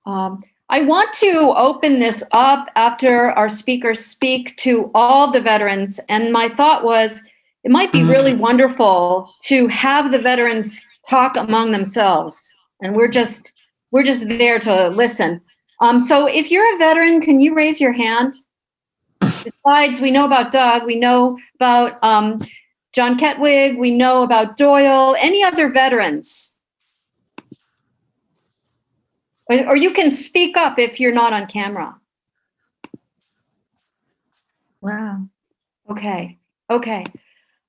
I want to open this up after our speakers speak to all the veterans. And my thought was, it might be really wonderful to have the veterans talk among themselves. And we're just there to listen. So if you're a veteran, can you raise your hand? Besides, we know about Doug, we know about John Ketwig, we know about Doyle, any other veterans? Or you can speak up if you're not on camera. Wow. Okay.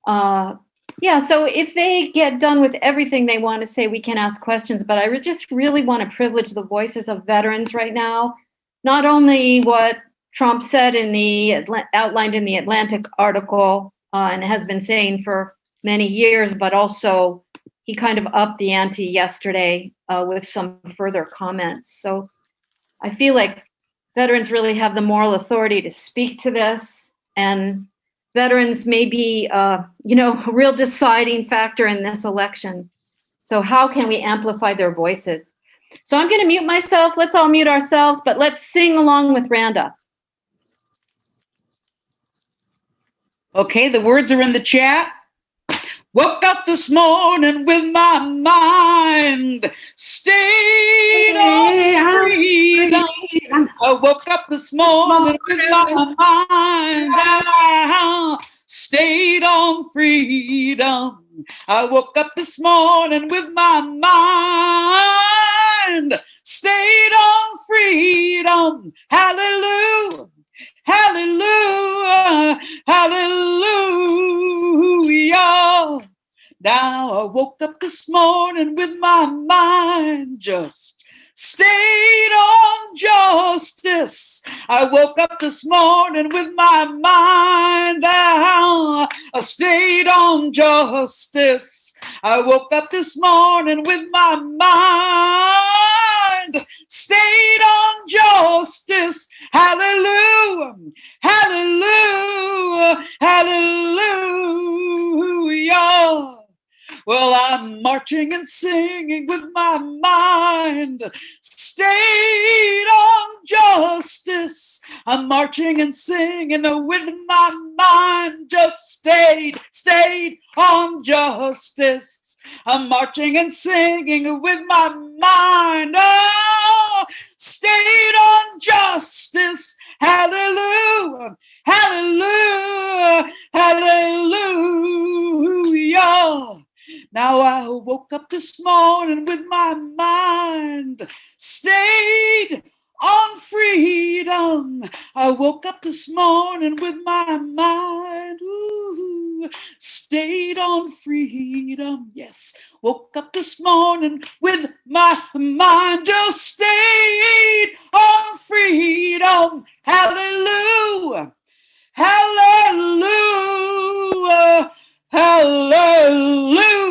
Yeah, so if they get done with everything they want to say, we can ask questions, but I just really want to privilege the voices of veterans right now. Not only what Trump said in the outlined in the Atlantic article and has been saying for many years, but also he kind of upped the ante yesterday with some further comments. So I feel like veterans really have the moral authority to speak to this, and veterans may be, a real deciding factor in this election. So how can we amplify their voices? So I'm going to mute myself. Let's all mute ourselves, but let's sing along with Randa. Okay, the words are in the chat. Woke up this morning with my mind stayed on freedom. I woke up this morning with my mind stayed on freedom. I woke up this morning with my mind stayed on freedom. Hallelujah. Hallelujah, hallelujah. Now I woke up this morning with my mind just stayed on justice. I woke up this morning with my mind I stayed on justice. I woke up this morning with my mind stayed on justice. Hallelujah, hallelujah, hallelujah. Well, I'm marching and singing with my mind stayed on justice. I'm marching and singing with my mind just stayed on justice. I'm marching and singing with my mind, stayed on justice. Hallelujah, hallelujah, hallelujah. Now I woke up this morning with my mind stayed on freedom. I woke up this morning with my mind stayed on freedom. Yes, woke up this morning with my mind just stayed on freedom. Hallelujah, hallelujah, hallelujah.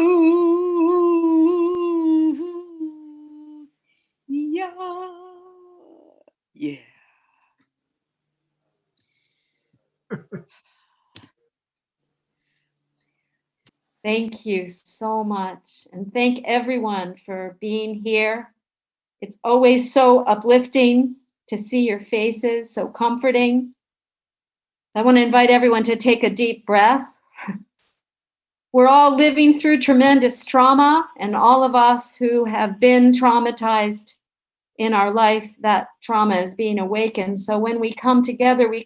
Yeah. Thank you so much. And thank everyone for being here. It's always so uplifting to see your faces, so comforting. I want to invite everyone to take a deep breath. We're all living through tremendous trauma, and all of us who have been traumatized in our life, that trauma is being awakened. So when we come together with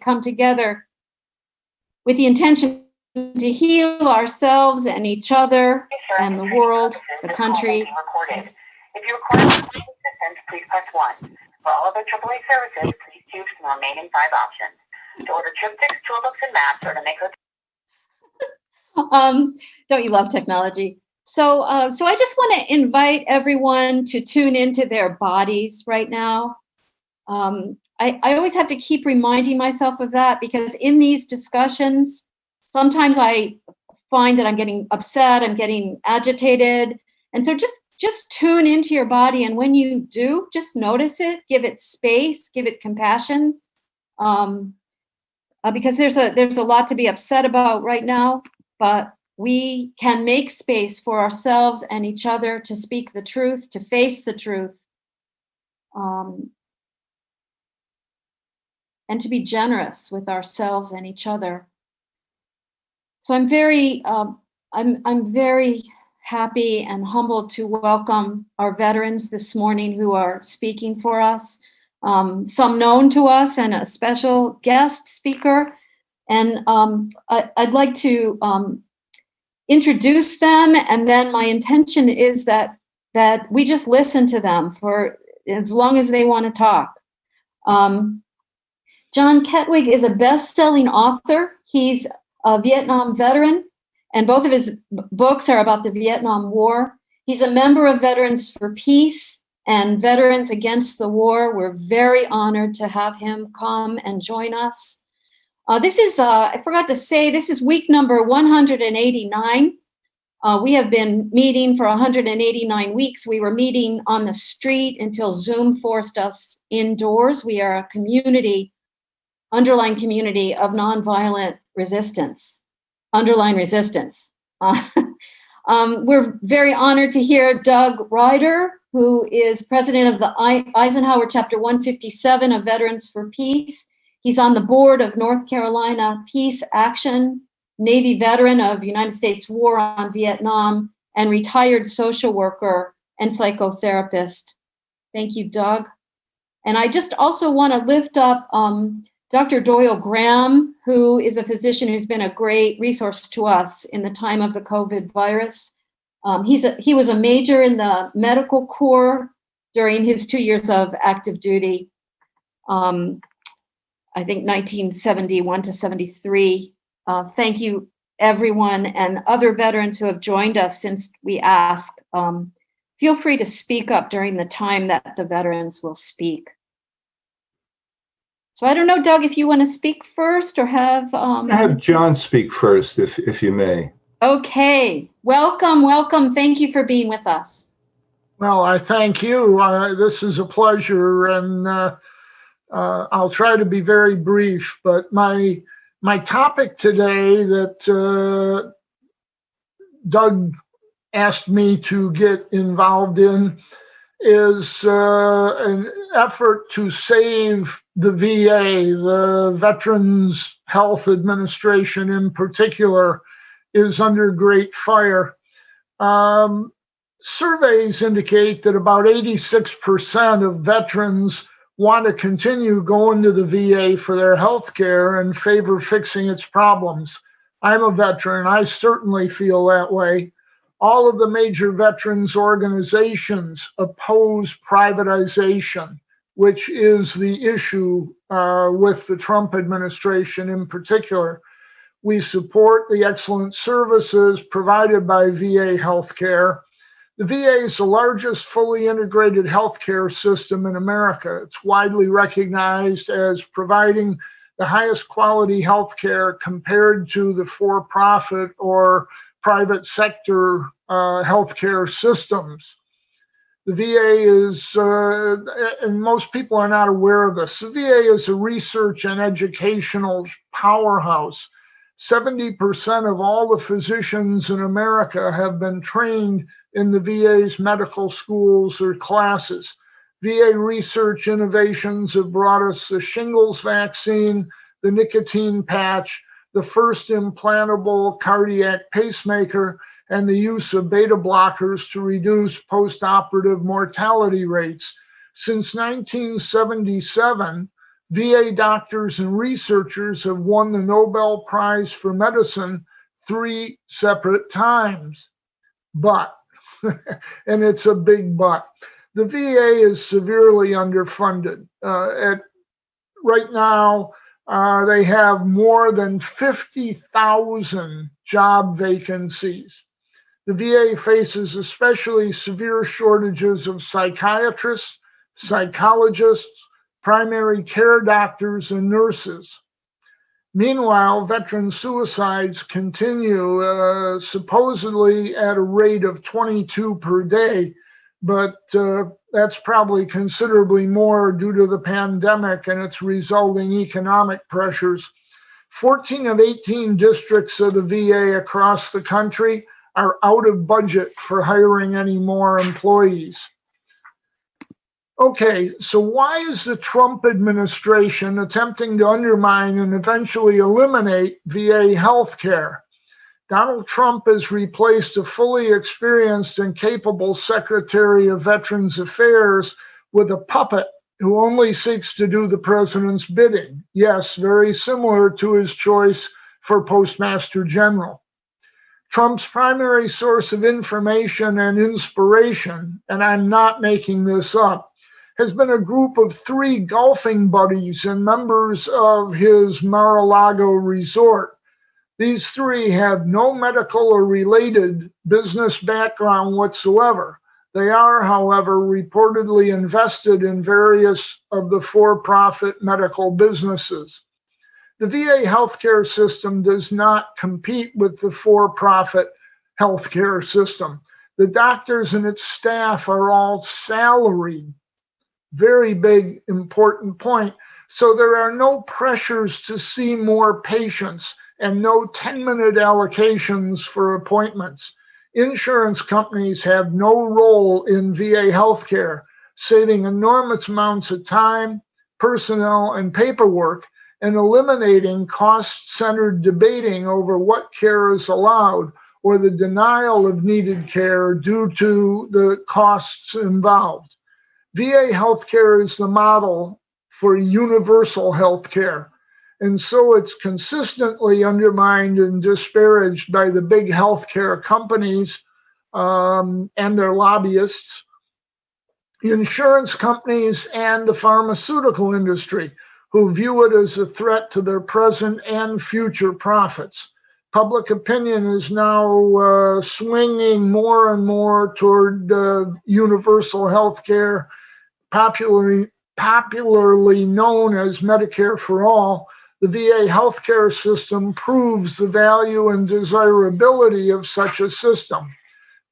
the intention to heal ourselves and each other and the world, the country. If you require assistance, please press 1. For all other AAA services, please choose from the remaining 5 options. To order triptychs, toolbooks, and maps, or to make a... Don't you love technology? So I just want to invite everyone to tune into their bodies right now. I always have to keep reminding myself of that, because in these discussions, sometimes I find that I'm getting upset, I'm getting agitated. And so just tune into your body. And when you do, just notice it, give it space, give it compassion. Because there's a lot to be upset about right now, but we can make space for ourselves and each other to speak the truth, to face the truth. um, and to be generous with ourselves and each other. So I'm very happy and humbled to welcome our veterans this morning who are speaking for us. Some known to us and a special guest speaker. And I'd like to introduce them, and then my intention is that we just listen to them for as long as they want to talk. John Ketwig is a best-selling author. He's a Vietnam veteran, and both of his books are about the Vietnam War. He's a member of Veterans for Peace and Veterans Against the War. We're very honored to have him come and join us. This is, I forgot to say, this is week number 189. We have been meeting for 189 weeks. We were meeting on the street until Zoom forced us indoors. We are a community, underlying community of nonviolent resistance, underlying resistance. We're very honored to hear Doug Ryder, who is president of the Eisenhower Chapter 157 of Veterans for Peace. He's on the board of North Carolina Peace Action, Navy veteran of United States War on Vietnam, and retired social worker and psychotherapist. Thank you, Doug. And I just also want to lift up Dr. Doyle Graham, who is a physician who's been a great resource to us in the time of the COVID virus. He was a major in the medical corps during his 2 years of active duty. I think 1971 to 73. Thank you, everyone, and other veterans who have joined us since we asked. Feel free to speak up during the time that the veterans will speak. So I don't know, Doug, if you want to speak first or have... Have John speak first, if you may. Okay. Welcome. Thank you for being with us. Well, I thank you. This is a pleasure, and I'll try to be very brief, but my topic today that Doug asked me to get involved in is an effort to save the VA. The Veterans Health Administration in particular is under great fire. Surveys indicate that about 86% of veterans want to continue going to the VA for their health care and favor fixing its problems. I'm a veteran. I certainly feel that way. All of the major veterans organizations oppose privatization, which is the issue with the Trump administration in particular. We support the excellent services provided by VA healthcare. The VA is the largest fully integrated healthcare system in America. It's widely recognized as providing the highest quality healthcare compared to the for-profit or private sector healthcare systems. The VA is, and most people are not aware of this, the VA is a research and educational powerhouse. 70% of all the physicians in America have been trained in the VA's medical schools or classes. VA research innovations have brought us the shingles vaccine, the nicotine patch, the first implantable cardiac pacemaker, and the use of beta blockers to reduce postoperative mortality rates. Since 1977, VA doctors and researchers have won the Nobel Prize for Medicine 3 separate times. But, and it's a big but, the VA is severely underfunded. Right now, they have more than 50,000 job vacancies. The VA faces especially severe shortages of psychiatrists, psychologists, primary care doctors, and nurses. Meanwhile, veteran suicides continue, supposedly at a rate of 22 per day, but that's probably considerably more due to the pandemic and its resulting economic pressures. 14 of 18 districts of the VA across the country are out of budget for hiring any more employees. Okay, so why is the Trump administration attempting to undermine and eventually eliminate VA health care? Donald Trump has replaced a fully experienced and capable Secretary of Veterans Affairs with a puppet who only seeks to do the president's bidding. Yes, very similar to his choice for Postmaster General. Trump's primary source of information and inspiration, and I'm not making this up, has been a group of 3 golfing buddies and members of his Mar-a-Lago resort. These 3 have no medical or related business background whatsoever. They are, however, reportedly invested in various of the for-profit medical businesses. The VA healthcare system does not compete with the for-profit healthcare system. The doctors and its staff are all salaried. Very big, important point. So there are no pressures to see more patients and no 10-minute allocations for appointments. Insurance companies have no role in VA healthcare, saving enormous amounts of time, personnel, and paperwork, and eliminating cost-centered debating over what care is allowed or the denial of needed care due to the costs involved. VA healthcare is the model for universal healthcare, and so it's consistently undermined and disparaged by the big healthcare companies and their lobbyists, insurance companies, and the pharmaceutical industry, who view it as a threat to their present and future profits. Public opinion is now swinging more and more toward universal health care, popularly known as Medicare for All. The VA healthcare system proves the value and desirability of such a system.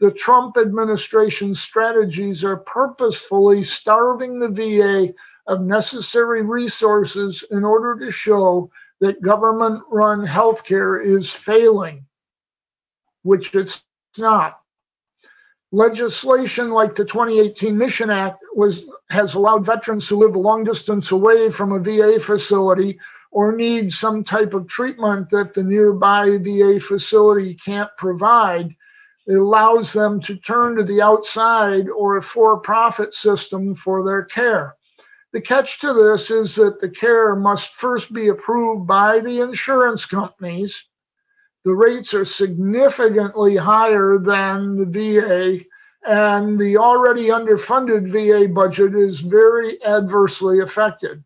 The Trump administration's strategies are purposefully starving the VA of necessary resources in order to show that government-run healthcare is failing, which it's not. Legislation like the 2018 Mission Act has allowed veterans who live a long distance away from a VA facility or need some type of treatment that the nearby VA facility can't provide. It allows them to turn to the outside or a for-profit system for their care. The catch to this is that the care must first be approved by the insurance companies. The rates are significantly higher than the VA, and the already underfunded VA budget is very adversely affected.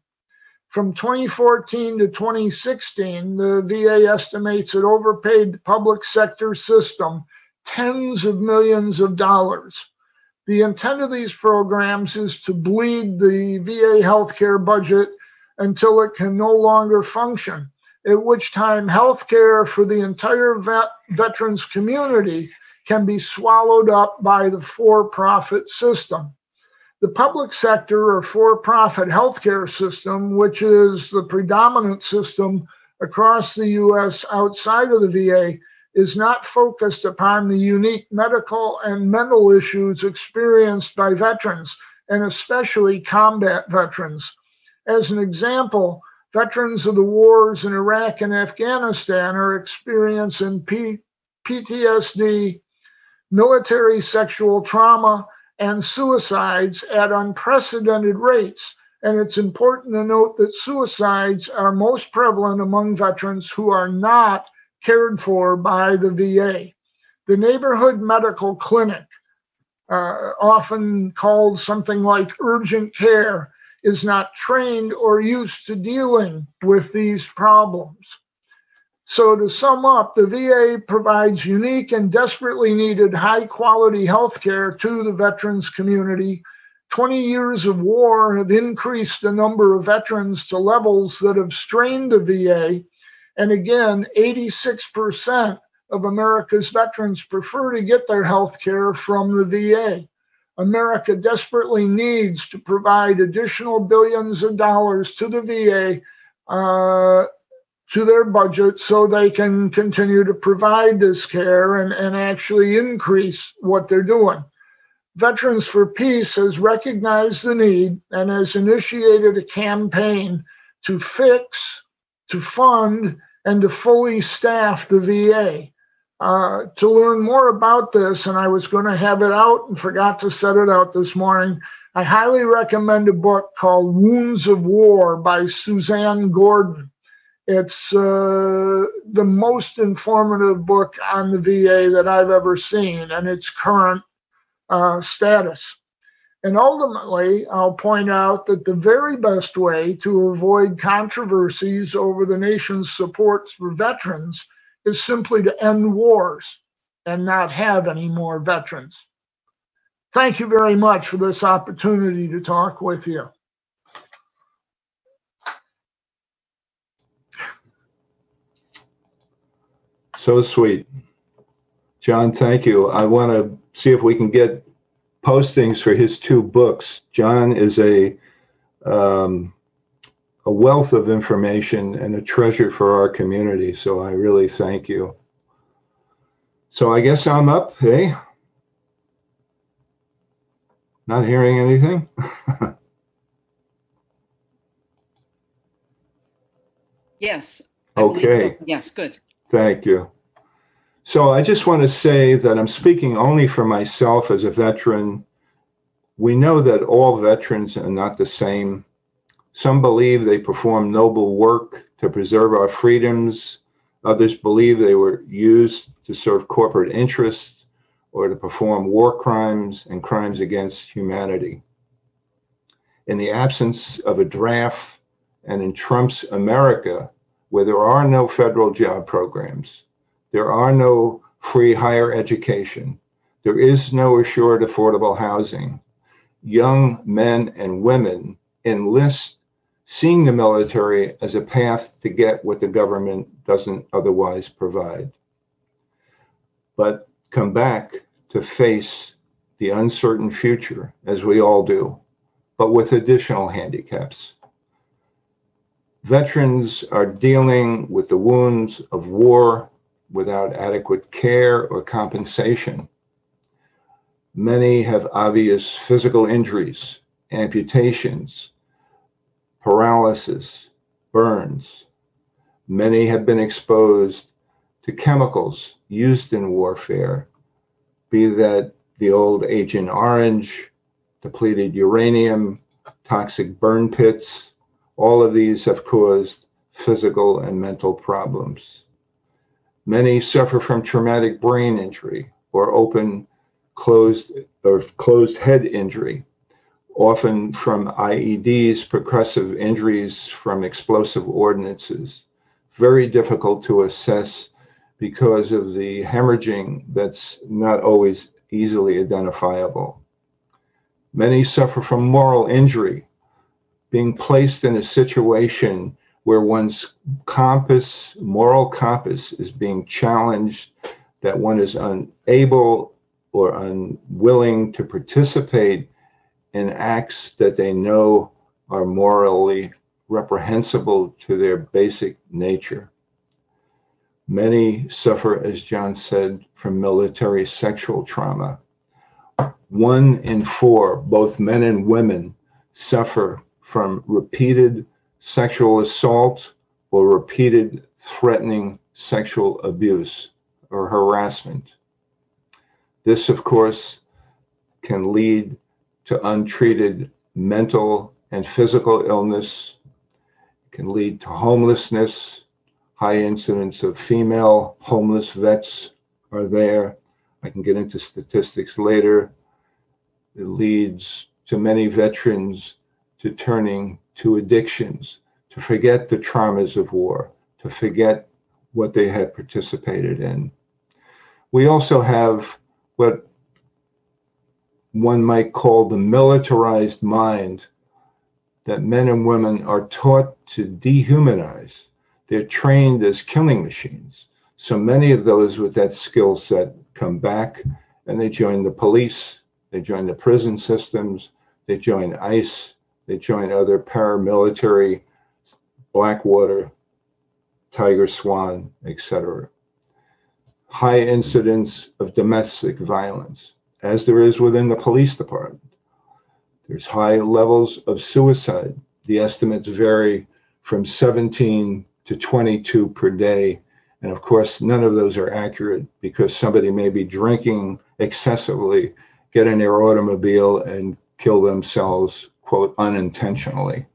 From 2014 to 2016, the VA estimates it overpaid the public sector system tens of millions of dollars. The intent of these programs is to bleed the VA healthcare budget until it can no longer function, at which time healthcare for the entire veterans community can be swallowed up by the for-profit system. The public sector or for-profit healthcare system, which is the predominant system across the U.S. outside of the VA, is not focused upon the unique medical and mental issues experienced by veterans, and especially combat veterans. As an example, veterans of the wars in Iraq and Afghanistan are experiencing PTSD, military sexual trauma, and suicides at unprecedented rates. And it's important to note that suicides are most prevalent among veterans who are not cared for by the VA. The neighborhood medical clinic, often called something like urgent care, is not trained or used to dealing with these problems. So to sum up, the VA provides unique and desperately needed high-quality health care to the veterans community. 20 years of war have increased the number of veterans to levels that have strained the VA. And again, 86% of America's veterans prefer to get their health care from the VA. America desperately needs to provide additional billions of dollars to the VA, to their budget, so they can continue to provide this care and actually increase what they're doing. Veterans for Peace has recognized the need and has initiated a campaign to fix, to fund, and to fully staff the VA. To learn more about this, and I was going to have it out and forgot to set it out this morning, I highly recommend a book called Wounds of War by Suzanne Gordon. It's the most informative book on the VA that I've ever seen and its current status. And ultimately, I'll point out that the very best way to avoid controversies over the nation's supports for veterans is simply to end wars and not have any more veterans. Thank you very much for this opportunity to talk with you. So sweet. John, thank you. I want to see if we can get postings for his 2 books. John is a wealth of information and a treasure for our community, so I really thank you. So I guess I'm up, hey? Not hearing anything? Yes. I believe Okay. so. Yes, good. Thank you. So I just want to say that I'm speaking only for myself as a veteran. We know that all veterans are not the same. Some believe they perform noble work to preserve our freedoms. Others believe they were used to serve corporate interests or to perform war crimes and crimes against humanity. In the absence of a draft and in Trump's America, where there are no federal job programs, there are no free higher education, there is no assured affordable housing, young men and women enlist, seeing the military as a path to get what the government doesn't otherwise provide, but come back to face the uncertain future, as we all do, but with additional handicaps. Veterans are dealing with the wounds of war without adequate care or compensation. Many have obvious physical injuries, amputations, paralysis, burns. Many have been exposed to chemicals used in warfare, be that the old Agent Orange, depleted uranium, toxic burn pits. All of these have caused physical and mental problems. Many suffer from traumatic brain injury or closed head injury, often from IEDs, percussive injuries from explosive ordnances. Very difficult to assess because of the hemorrhaging that's not always easily identifiable. Many suffer from moral injury, being placed in a situation where one's moral compass is being challenged, that one is unable or unwilling to participate in acts that they know are morally reprehensible to their basic nature. Many suffer, as John said, from military sexual trauma. 1 in 4, both men and women, suffer from repeated sexual assault or repeated threatening sexual abuse or harassment. This, of course, can lead to untreated mental and physical illness. It can lead to homelessness. High incidence of female homeless vets are there. I can get into statistics later. It leads to many veterans to turning to addictions, to forget the traumas of war, to forget what they had participated in. We also have what one might call the militarized mind, that men and women are taught to dehumanize. They're trained as killing machines. So many of those with that skill set come back and they join the police, they join the prison systems, they join ICE, they join other paramilitary, Blackwater, Tiger Swan, etc. High incidence of domestic violence. as there is within the police department. There's high levels of suicide. The estimates vary from 17 to 22 per day. And of course, none of those are accurate because somebody may be drinking excessively, get in their automobile and kill themselves, quote, unintentionally.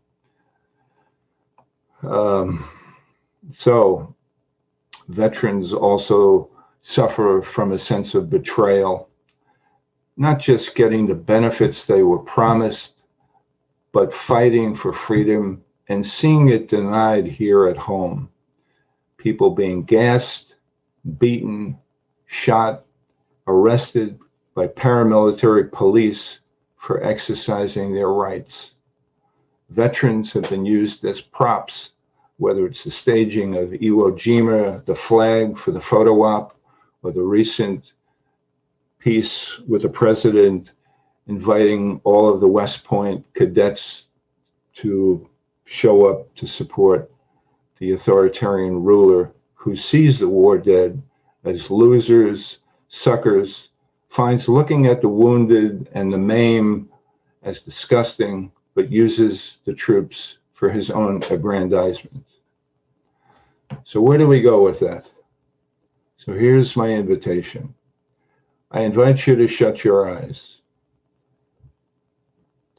So veterans also suffer from a sense of betrayal, not just getting the benefits they were promised, but fighting for freedom and seeing it denied here at home. People being gassed, beaten, shot, arrested by paramilitary police for exercising their rights. Veterans have been used as props, whether it's the staging of Iwo Jima, the flag for the photo op, or the recent piece with the president inviting all of the West Point cadets to show up to support the authoritarian ruler who sees the war dead as losers, suckers, finds looking at the wounded and the maimed as disgusting, but uses the troops for his own aggrandizement. So where do we go with that? So here's my invitation. I invite you to shut your eyes.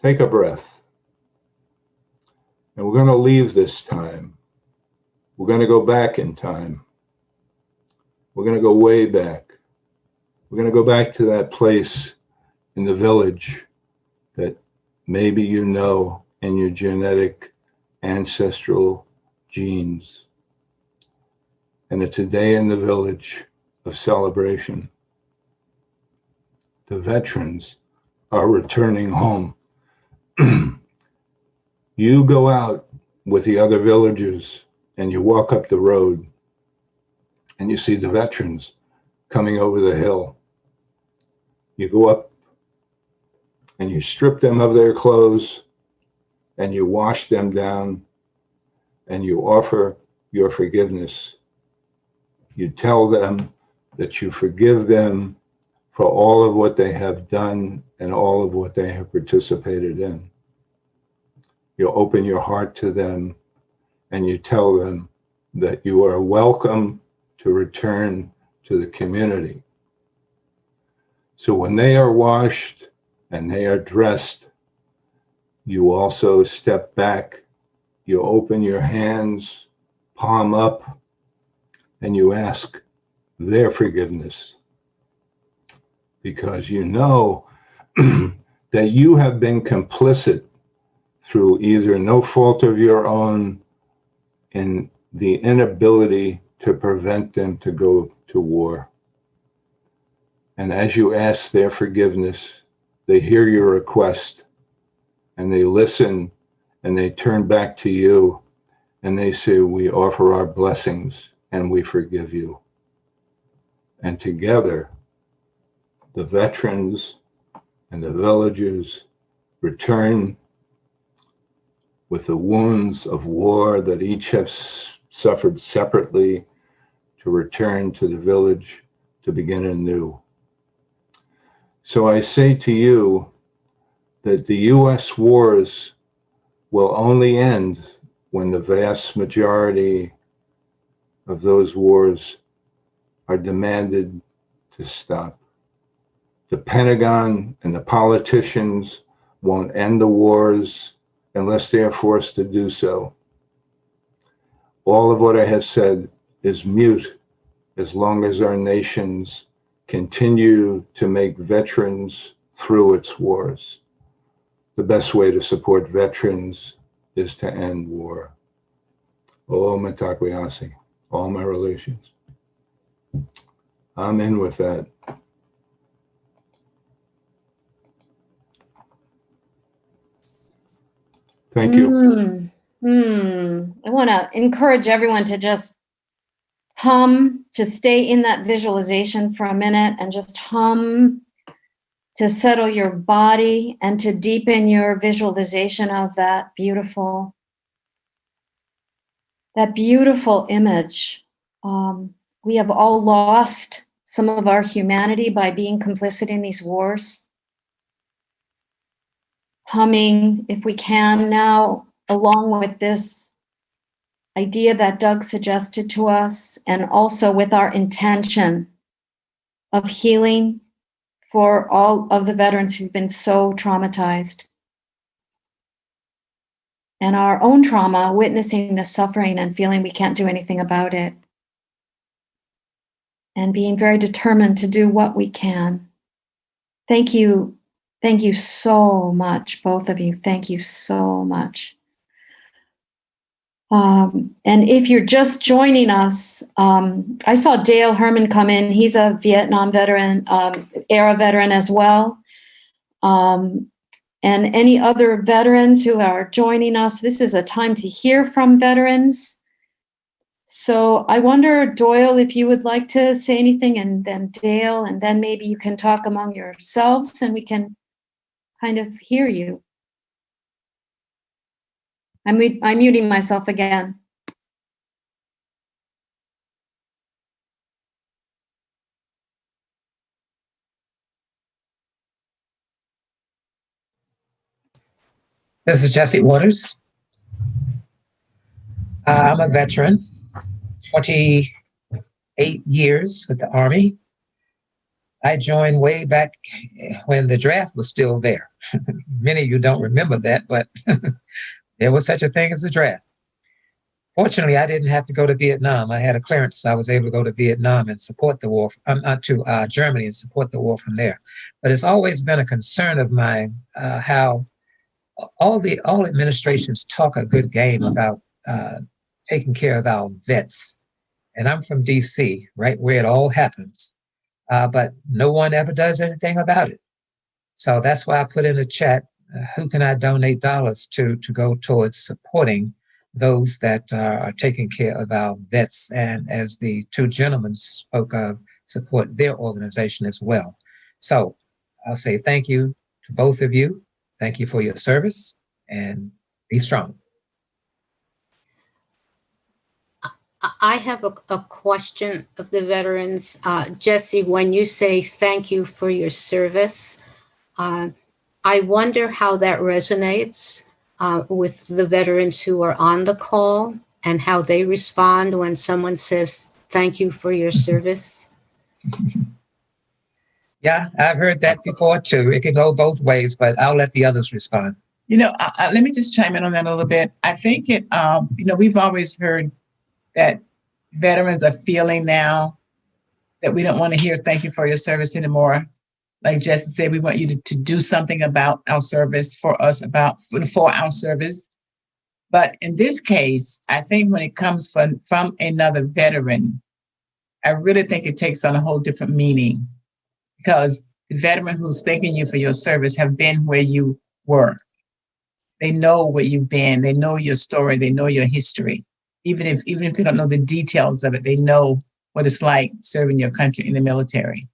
Take a breath. And we're going to leave this time. We're going to go back in time. We're going to go way back. We're going to go back to that place in the village that maybe you know in your genetic ancestral genes. And it's a day in the village of celebration. The veterans are returning home. You go out with the other villagers and you walk up the road and you see the veterans coming over the hill. You go up and you strip them of their clothes and you wash them down and you offer your forgiveness. You tell them that you forgive them for all of what they have done and all of what they have participated in. You open your heart to them and you tell them that you are welcome to return to the community. So when they are washed and they are dressed, you also step back, you open your hands, palm up, and you ask their forgiveness. Because you know that you have been complicit through either no fault of your own in the inability to prevent them to go to war. And as you ask their forgiveness, they hear your request and they listen and they turn back to you and they say, we offer our blessings and we forgive you. And together, the veterans and the villagers return with the wounds of war that each have suffered separately to return to the village to begin anew. So I say to you that the US wars will only end when the vast majority of those wars are demanded to stop. The Pentagon and the politicians won't end the wars unless they are forced to do so. All of what I have said is mute as long as our nations continue to make veterans through its wars. The best way to support veterans is to end war. Oh, Matakwihasi, all my relations. I'm in with that. Thank you. I want to encourage everyone to just hum, to stay in that visualization for a minute and just hum, to settle your body and to deepen your visualization of that beautiful image. We have all lost some of our humanity by being complicit in these wars. Humming, if we can now, along with this idea that Doug suggested to us, and also with our intention of healing for all of the veterans who've been so traumatized. And our own trauma, witnessing the suffering and feeling we can't do anything about it. And being very determined to do what we can. Thank you. Thank you so much, both of you. Thank you so much. And if you're just joining us, I saw Dale Herman come in. He's a Vietnam veteran, era veteran as well. And any other veterans who are joining us, this is a time to hear from veterans. So I wonder, Doyle, if you would like to say anything, and then Dale, and then maybe you can talk among yourselves and we can kind of hear you. I'm muting myself again. This is Jesse Waters. I'm a veteran, 28 years with the Army. I joined way back when the draft was still there. Many of you don't remember that, but there was such a thing as the draft. Fortunately, I didn't have to go to Vietnam. I had a clearance, so I was able to go to Vietnam and support the war, to Germany and support the war from there. But it's always been a concern of mine how all administrations talk a good game about taking care of our vets. And I'm from DC, right where it all happens. But no one ever does anything about it. So that's why I put in the chat, who can I donate dollars to go towards supporting those that are taking care of our vets, and as the two gentlemen spoke of, support their organization as well. So I'll say thank you to both of you. Thank you for your service, and be strong. I have a question of the veterans. Jesse, when you say thank you for your service, I wonder how that resonates with the veterans who are on the call and how they respond when someone says thank you for your service. Yeah, I've heard that before too. It can go both ways, but I'll let the others respond. Let me just chime in on that a little bit. I think we've always heard that veterans are feeling now that we don't want to hear thank you for your service anymore. Like Jesse said, we want you to do something about our service, for our service. But in this case, I think when it comes from another veteran, I really think it takes on a whole different meaning, because the veteran who's thanking you for your service have been where you were. They know where you've been. They know your story. They know your history. Even if they don't know the details of it, they know what it's like serving your country in the military.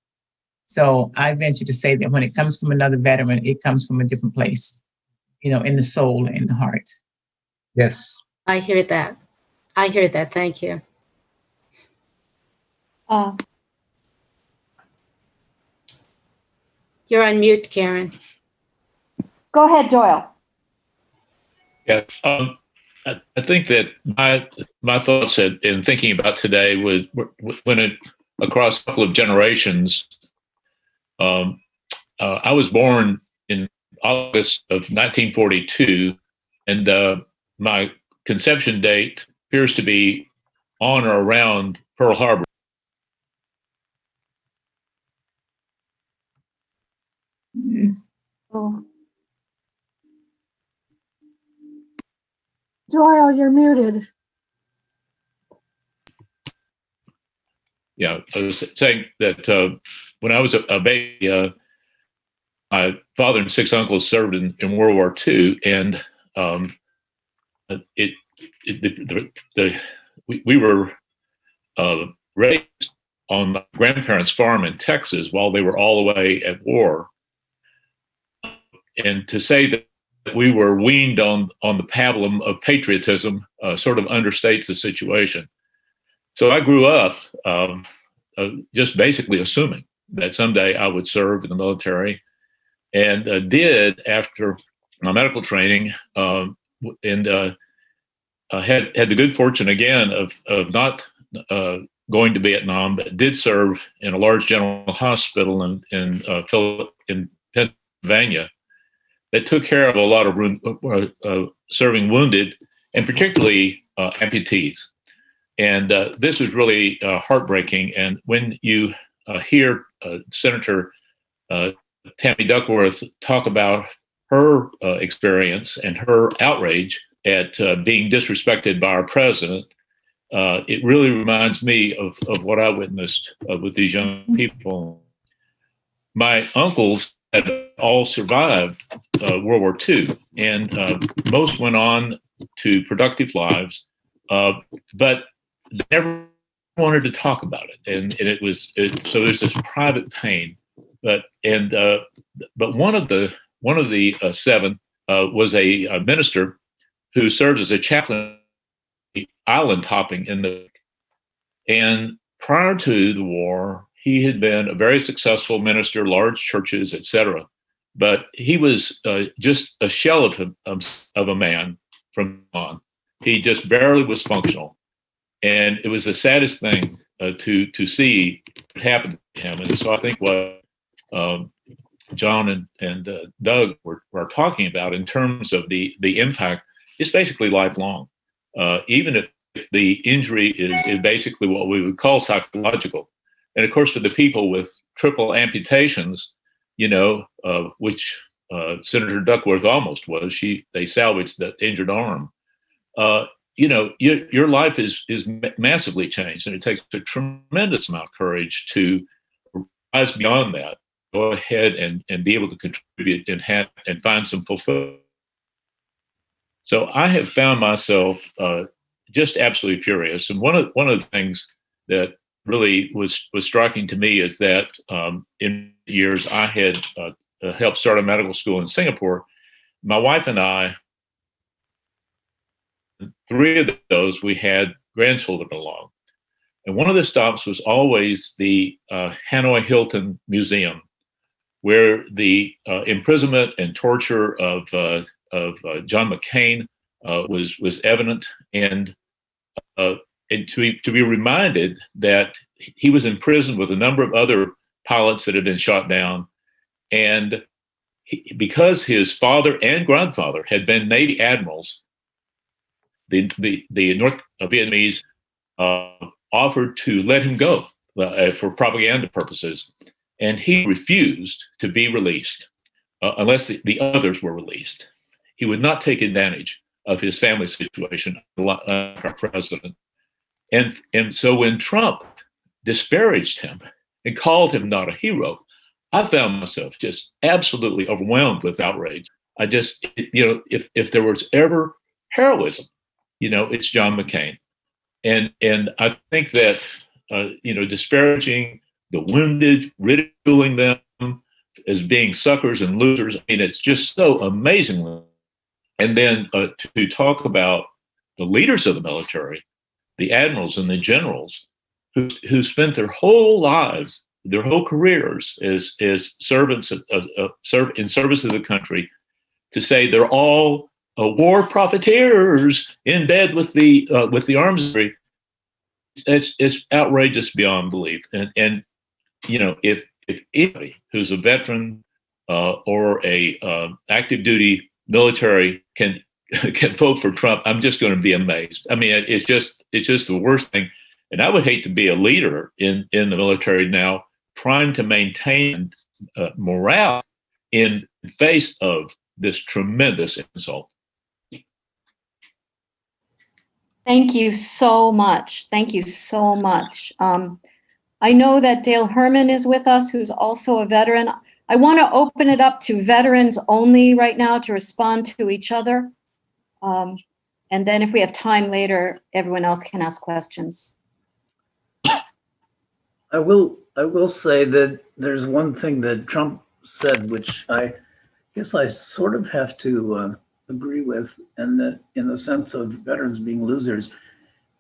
So I venture to say that when it comes from another veteran, it comes from a different place, in the soul and in the heart. Yes. I hear that. Thank you. You're on mute, Karen. Go ahead, Doyle. Yeah, I think that my thoughts in thinking about today went across a couple of generations. I was born in August of 1942, and my conception date appears to be on or around Pearl Harbor. Oh. Doyle, you're muted. Yeah, I was saying that when I was a baby, my father and 6 uncles served in World War II, and we were raised on my grandparents' farm in Texas while they were all away at war. And to say that we were weaned on the pablum of patriotism sort of understates the situation. So I grew up just basically assuming that someday I would serve in the military, and did after my medical training, and had the good fortune again of not going to Vietnam, but did serve in a large general hospital in Pennsylvania that took care of a lot of serving wounded, and particularly amputees. And this was really heartbreaking. And when you hear Senator Tammy Duckworth talk about her experience and her outrage at being disrespected by our president, it really reminds me of what I witnessed with these young people. My uncles had all survived World War II, and most went on to productive lives, but they never wanted to talk about it. And so there's this private pain. But one of the seven was a minister who served as a chaplain island hopping and prior to the war, he had been a very successful minister, large churches, etc. But he was just a shell of a man from on. He just barely was functional, and it was the saddest thing to see what happened to him. And so I think what John and Doug were talking about in terms of the impact is basically lifelong, even if the injury is basically what we would call psychological. And of course, for the people with triple amputations, which Senator Duckworth almost was, they salvaged the injured arm. Your life is massively changed, and it takes a tremendous amount of courage to rise beyond that, go ahead and be able to contribute and find some fulfillment. So I have found myself just absolutely furious. And one of the things that really was striking to me is that in years I had helped start a medical school in Singapore. My wife and I, 3 of those, we had grandchildren along. And one of the stops was always the Hanoi Hilton Museum, where the imprisonment and torture of John McCain was evident, and to be reminded that he was in prison with a number of other pilots that had been shot down, and because his father and grandfather had been Navy admirals, the North Vietnamese offered to let him go for propaganda purposes, and he refused to be released unless the others were released. He would not take advantage of his family situation like our president. And so when Trump disparaged him and called him not a hero, I found myself just absolutely overwhelmed with outrage. I just, if there was ever heroism, it's John McCain. And I think that, disparaging the wounded, ridiculing them as being suckers and losers, it's just so amazing. And then to talk about the leaders of the military, the admirals and the generals who spent their whole lives, their whole careers as servants in service of the country, to say they're all war profiteers in bed with the arms industry. It's outrageous beyond belief. And if anybody who's a veteran or a active duty military can vote for Trump, I'm just going to be amazed. It's just the worst thing. And I would hate to be a leader in the military now, trying to maintain morale in face of this tremendous insult. Thank you so much. Thank you so much. I know that Dale Herman is with us, who's also a veteran. I want to open it up to veterans only right now to respond to each other. And then if we have time later, everyone else can ask questions. I will say that there's one thing that Trump said, which I guess I sort of have to agree with, and that in the sense of veterans being losers,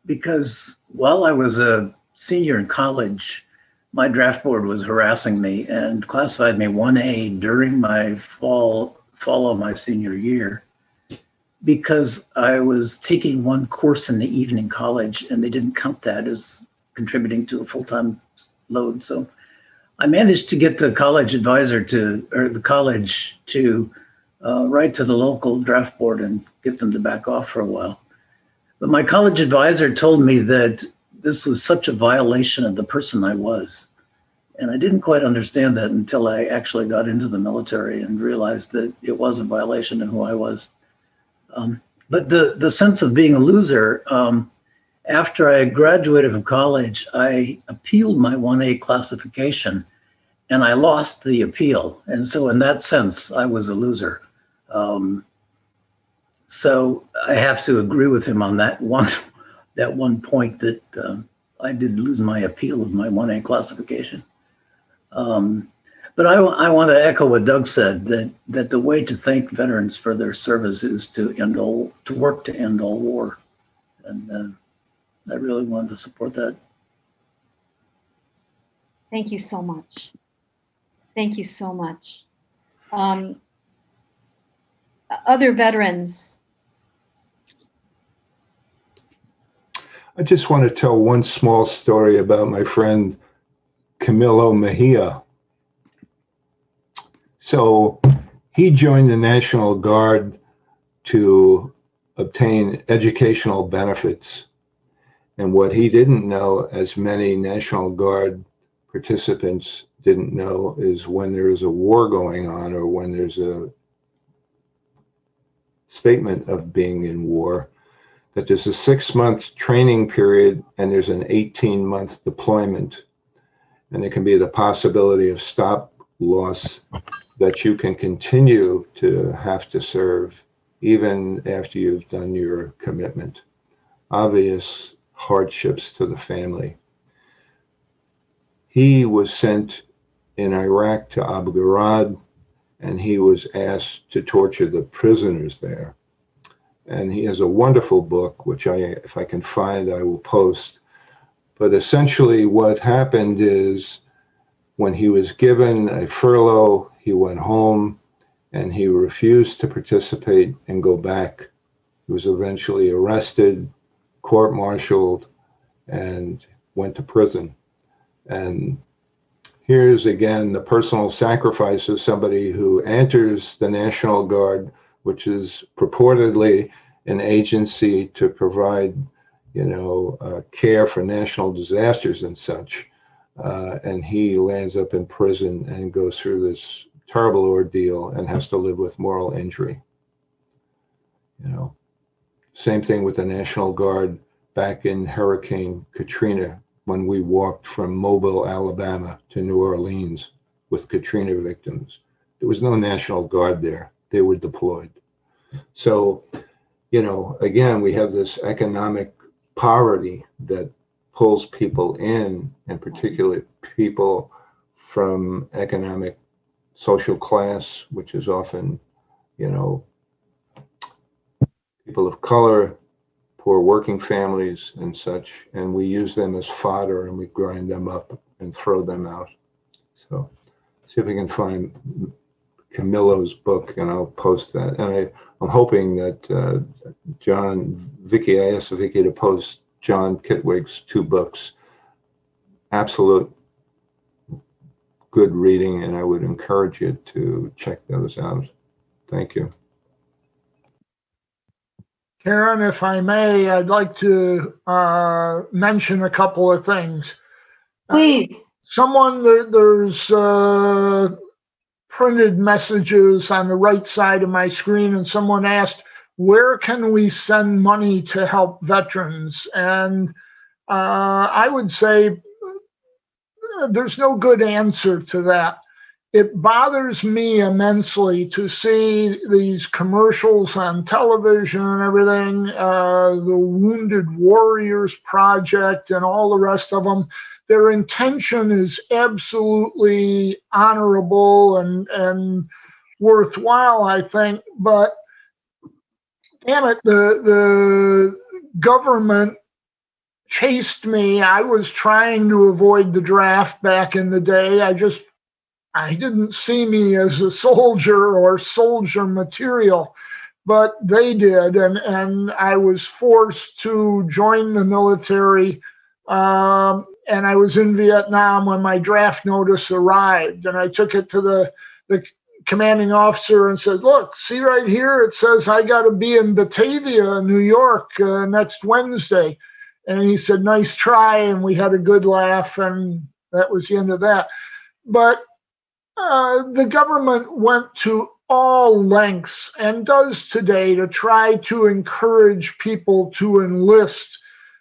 because while I was a senior in college, my draft board was harassing me and classified me 1A during my fall of my senior year because I was taking one course in the evening college and they didn't count that as contributing to a full-time load. So I managed to get the college advisor or the college to write to the local draft board and get them to back off for a while. But my college advisor told me that this was such a violation of the person I was. And I didn't quite understand that until I actually got into the military and realized that it was a violation of who I was. But the sense of being a loser, after I graduated from college, I appealed my 1A classification and I lost the appeal. And so in that sense, I was a loser. So I have to agree with him on that one point that I did lose my appeal of my 1A classification. But I want to echo what Doug said, that the way to thank veterans for their service is to work to end all war. And I really wanted to support that. Thank you so much. Thank you so much. Other veterans. I just want to tell one small story about my friend Camilo Mejia. So he joined the National Guard to obtain educational benefits. And what he didn't know, as many National Guard participants didn't know, is when there's a war going on or when there's a statement of being in war, that there's a 6-month training period and there's an 18-month deployment. And there can be the possibility of stop loss, that you can continue to have to serve even after you've done your commitment. Obvious hardships to the family. He was sent in Iraq to Abu Ghraib, and he was asked to torture the prisoners there. And he has a wonderful book, which if I can find, I will post. But essentially what happened is, when he was given a furlough, he went home and he refused to participate and go back. He was eventually arrested, court-martialed, and went to prison. And here's again the personal sacrifice of somebody who enters the National Guard, which is purportedly an agency to provide, care for national disasters and such. And he lands up in prison and goes through this terrible ordeal and has to live with moral injury. Same thing with the National Guard back in Hurricane Katrina, when we walked from Mobile, Alabama to New Orleans with Katrina victims. There was no National Guard there. They were deployed. So, again, we have this economic poverty that pulls people in, and particularly people from economic social class, which is often, people of color, poor working families and such, and we use them as fodder and we grind them up and throw them out. So see if we can find Camilo's book and I'll post that. And I'm hoping that Vicky, I asked Vicky to post John Kitwig's 2 books. Absolute good reading, and I would encourage you to check those out. Thank you. Karen, if I may, I'd like to mention a couple of things. Please. There's printed messages on the right side of my screen, and someone asked, where can we send money to help veterans? And I would say there's no good answer to that. It bothers me immensely to see these commercials on television and everything, the Wounded Warriors Project and all the rest of them. Their intention is absolutely honorable and worthwhile, I think, but damn it, the government chased me. I was trying to avoid the draft back in the day. I didn't see me as a soldier or soldier material, but they did. And I was forced to join the military. And I was in Vietnam when my draft notice arrived. And I took it to the commanding officer and said, look, see right here, it says I got to be in Batavia, New York, next Wednesday. And he said, nice try. And we had a good laugh. And that was the end of that. But the government went to all lengths and does today to try to encourage people to enlist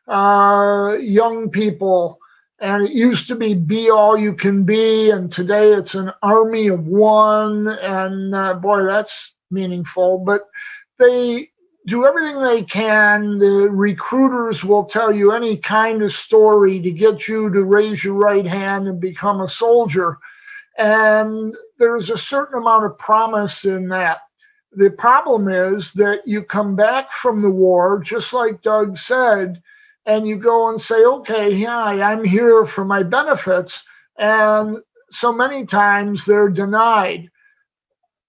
young people. And it used to be all you can be, and today it's an army of one. And boy, that's meaningful. But they do everything they can. The recruiters will tell you any kind of story to get you to raise your right hand and become a soldier. And there's a certain amount of promise in that. The problem is that you come back from the war, just like Doug said, and you go and say, okay, yeah, I'm here for my benefits. And so many times they're denied.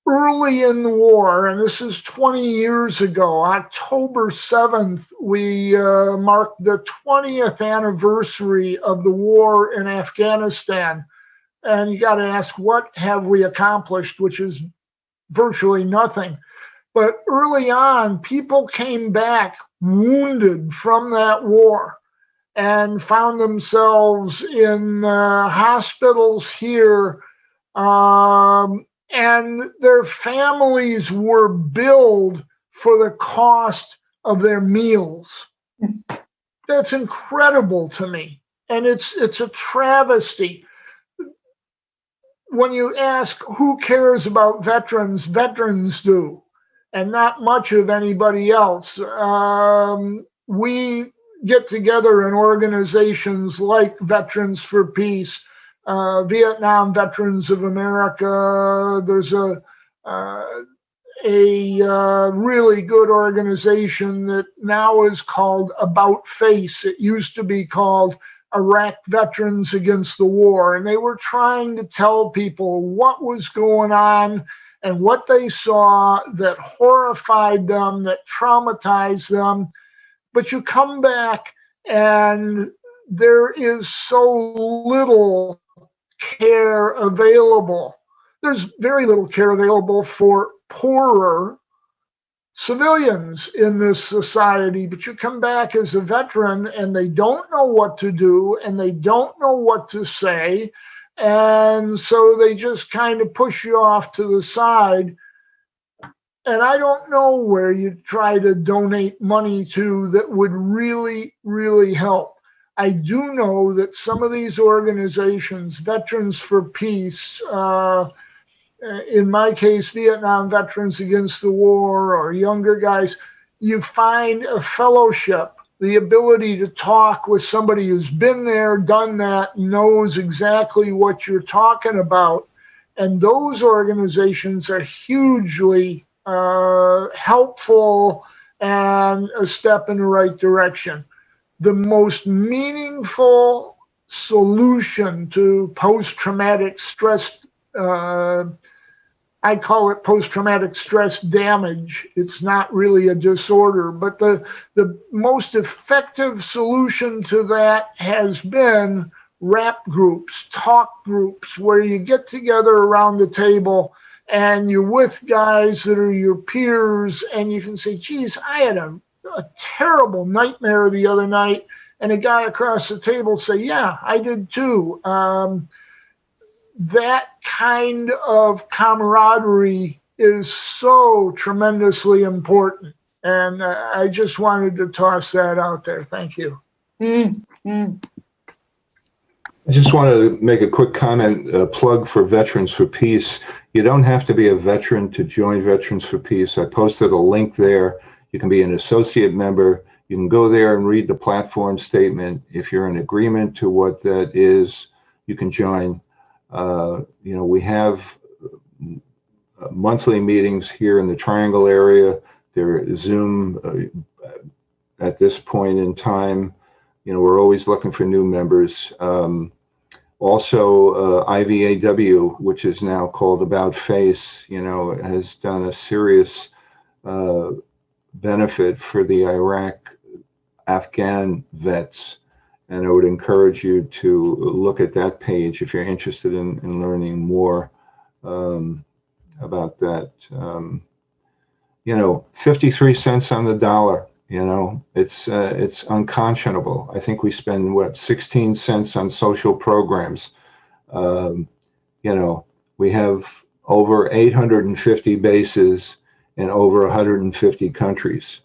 Early in the war, and this is 20 years ago, October 7th, we marked the 20th anniversary of the war in Afghanistan. And you got to ask, what have we accomplished, which is virtually nothing. But early on, people came back wounded from that war and found themselves in hospitals here, and their families were billed for the cost of their meals. That's incredible to me, and it's a travesty. When you ask who cares about veterans, veterans do, and not much of anybody else. We get together in organizations like Veterans for Peace, Vietnam Veterans of America. There's a really good organization that now is called About Face. It used to be called Iraq Veterans Against the War, and they were trying to tell people what was going on and what they saw that horrified them, that traumatized them. But you come back and there is so little care available. There's very little care available for poorer civilians in this society, but you come back as a veteran and they don't know what to do and they don't know what to say. And so they just kind of push you off to the side. And I don't know where you try to donate money to that would really, really help. I do know that some of these organizations, Veterans for Peace, in my case, Vietnam Veterans Against the War, or younger guys, you find a fellowship, the ability to talk with somebody who's been there, done that, knows exactly what you're talking about. And those organizations are hugely helpful and a step in the right direction. The most meaningful solution to post-traumatic stress, I call it post-traumatic stress damage. It's not really a disorder, but the most effective solution to that has been rap groups, talk groups, where you get together around the table and you're with guys that are your peers, and you can say, geez, I had a terrible nightmare the other night, and a guy across the table say, yeah, I did too. That kind of camaraderie is so tremendously important. And I just wanted to toss that out there. Thank you. I just wanted to make a quick comment, a plug for Veterans for Peace. You don't have to be a veteran to join Veterans for Peace. I posted a link there. You can be an associate member. You can go there and read the platform statement. If you're in agreement to what that is, you can join. We have monthly meetings here in the Triangle area. There is Zoom at this point in time. we're always looking for new members. Also, IVAW, which is now called About Face, has done a serious benefit for the Afghan vets. And I would encourage you to look at that page if you're interested in learning more about that. 53 cents on the dollar, it's unconscionable. I think we spend 16 cents on social programs. We have over 850 bases in over 150 countries.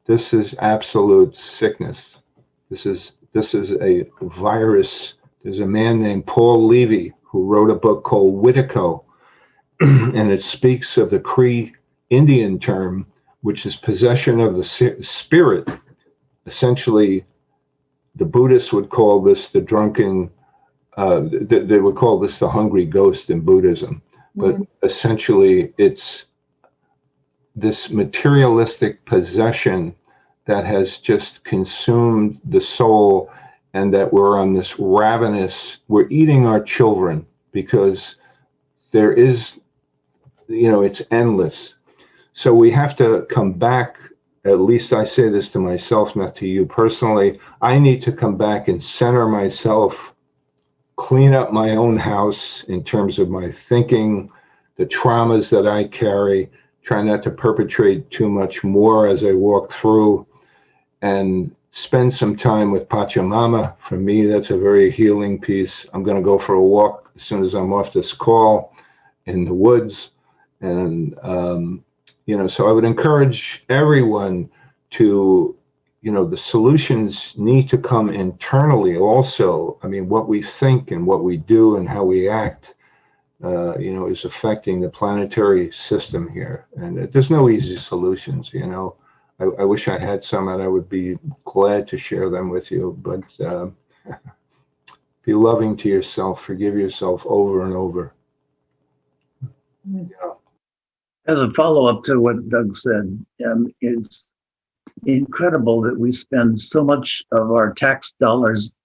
This is absolute sickness. This is a virus. There's a man named Paul Levy who wrote a book called Witico, and it speaks of the Cree Indian term, which is possession of the spirit. Essentially, the Buddhists would call this the drunken, they would call this the hungry ghost in Buddhism. But essentially, it's this materialistic possession that has just consumed the soul, and that we're on this ravenous, we're eating our children, because there is, it's endless. So we have to come back, at least I say this to myself, not to you personally. I need to come back and center myself, clean up my own house in terms of my thinking, the traumas that I carry, try not to perpetrate too much more as I walk through, and spend some time with Pachamama. For me, that's a very healing piece. I'm going to go for a walk as soon as I'm off this call in the woods. And, so I would encourage everyone to, the solutions need to come internally also. I mean, what we think and what we do and how we act, is affecting the planetary system here. And there's no easy solutions, I wish I had some, and I would be glad to share them with you. But be loving to yourself, forgive yourself over and over. As a follow-up to what Doug said, it's incredible that we spend so much of our tax dollars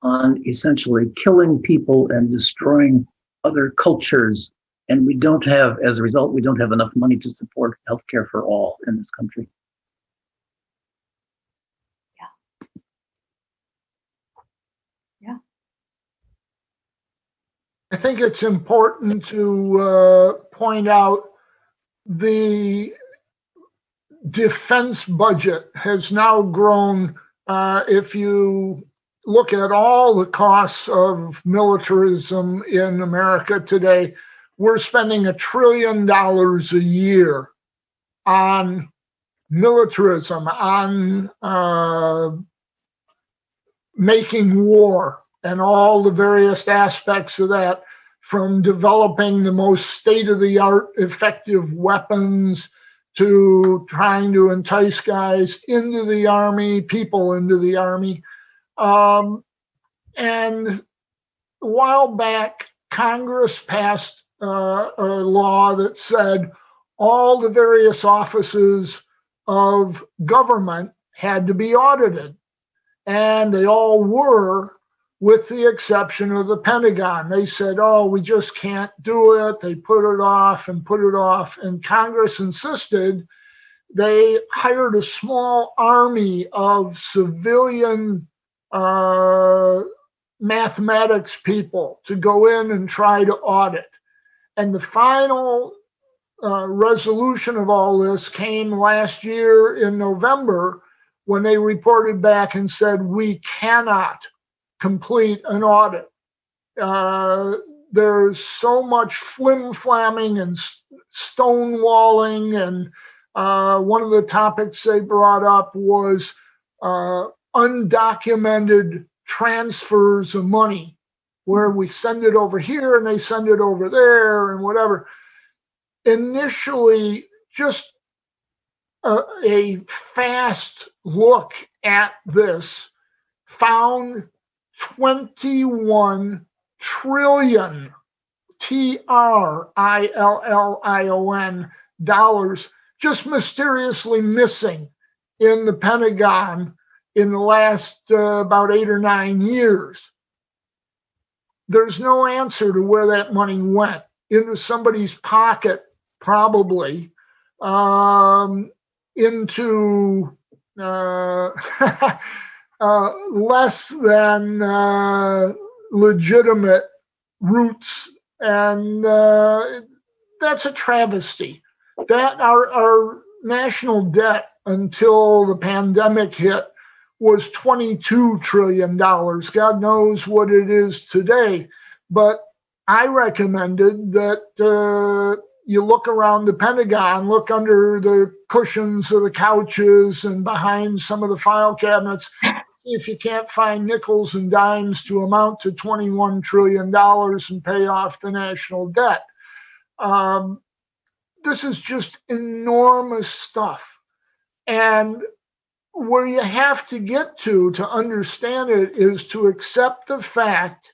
on essentially killing people and destroying other cultures. And we don't have, as a result, we don't have enough money to support healthcare for all in this country. I think it's important to point out the defense budget has now grown. If you look at all the costs of militarism in America today, we're spending $1 trillion a year on militarism, on making war, and all the various aspects of that, from developing the most state-of-the-art effective weapons to trying to entice guys into the Army, people into the Army. And a while back, Congress passed a law that said all the various offices of government had to be audited. And they all were, with the exception of the Pentagon. They said, oh, we just can't do it. They put it off and put it off. And Congress insisted. They hired a small army of civilian mathematics people to go in and try to audit. And the final resolution of all this came last year in November, when they reported back and said, we cannot complete an audit. There's so much flim-flamming and stonewalling, and one of the topics they brought up was undocumented transfers of money, where we send it over here and they send it over there and whatever. Initially, just a fast look at this found 21 trillion, TRILLION dollars just mysteriously missing in the Pentagon in the last about 8 or 9 years. There's no answer to where that money went. Into somebody's pocket, probably, into less than legitimate routes, and that's a travesty. That our national debt until the pandemic hit was $22 trillion. God knows what it is today. But I recommended that you look around the Pentagon, look under the cushions of the couches and behind some of the file cabinets, if you can't find nickels and dimes to amount to $21 trillion and pay off the national debt. This is just enormous stuff. And where you have to get to understand it is to accept the fact